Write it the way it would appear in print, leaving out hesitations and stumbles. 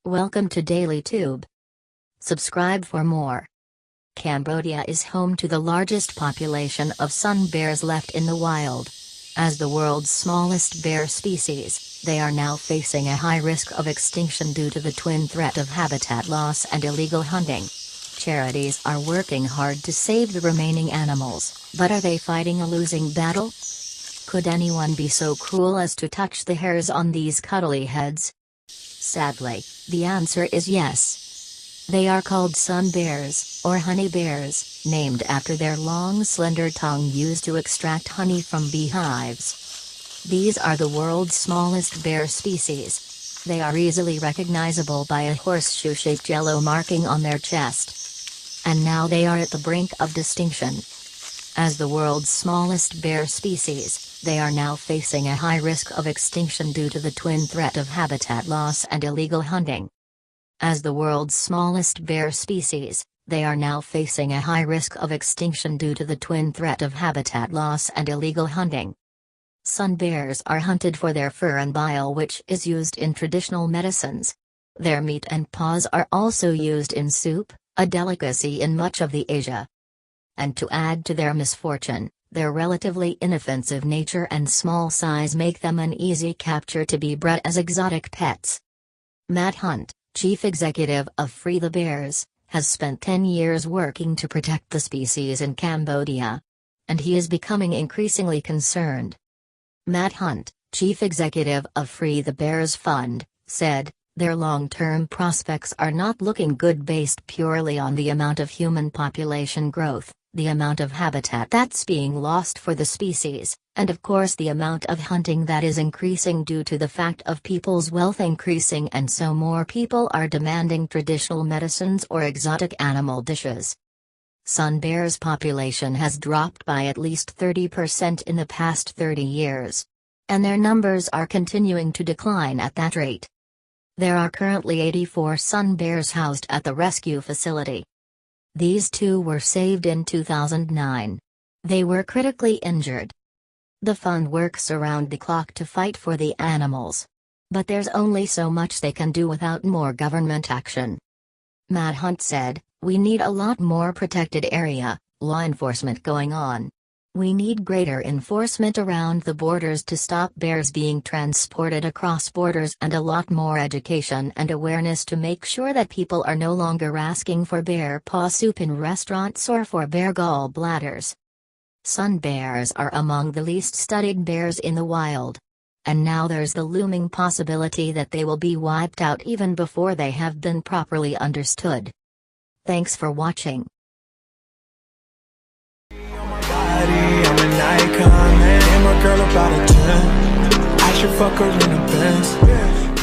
Welcome to DailyTube. Subscribe for more. Cambodia is home to the largest population of sun bears left in the wild. As the world's smallest bear species, they are now facing a high risk of extinction due to the twin threat of habitat loss and illegal hunting. Charities are working hard to save the remaining animals, but are they fighting a losing battle? Could anyone be so cruel as to touch the hairs on these cuddly heads? Sadly, the answer is yes. They are called sun bears, or honey bears, named after their long slender tongue used to extract honey from beehives. These are the world's smallest bear species. They are easily recognizable by a horseshoe-shaped yellow marking on their chest. And now they are at the brink of extinction. As the world's smallest bear species, they are now facing a high risk of extinction due to the twin threat of habitat loss and illegal hunting. As the world's smallest bear species, they are now facing a high risk of extinction due to the twin threat of habitat loss and illegal hunting. Sun bears are hunted for their fur and bile, which is used in traditional medicines. Their meat and paws are also used in soup, a delicacy in much of the Asia. And to add to their misfortune, their relatively inoffensive nature and small size make them an easy capture to be bred as exotic pets. Matt Hunt, chief executive of Free the Bears, has spent 10 years working to protect the species in Cambodia. And he is becoming increasingly concerned. Matt Hunt, chief executive of Free the Bears Fund, said, "Their long-term prospects are not looking good based purely on the amount of human population growth, the amount of habitat that's being lost for the species, and of course the amount of hunting that is increasing due to the fact of people's wealth increasing, and so more people are demanding traditional medicines or exotic animal dishes." Sun bears' population has dropped by at least 30% in the past 30 years. And their numbers are continuing to decline at that rate. There are currently 84 sun bears housed at the rescue facility. These two were saved in 2009. They were critically injured. The fund works around the clock to fight for the animals. But there's only so much they can do without more government action. Matt Hunt said, "We need a lot more protected area, law enforcement going on. We need greater enforcement around the borders to stop bears being transported across borders, and a lot more education and awareness to make sure that people are no longer asking for bear paw soup in restaurants or for bear gall bladders." Sun bears are among the least studied bears in the wild. And now there's the looming possibility that they will be wiped out even before they have been properly understood. Thanks for watching. I'm an icon, man. I'm a girl about a 10. I should fuck her in the Benz.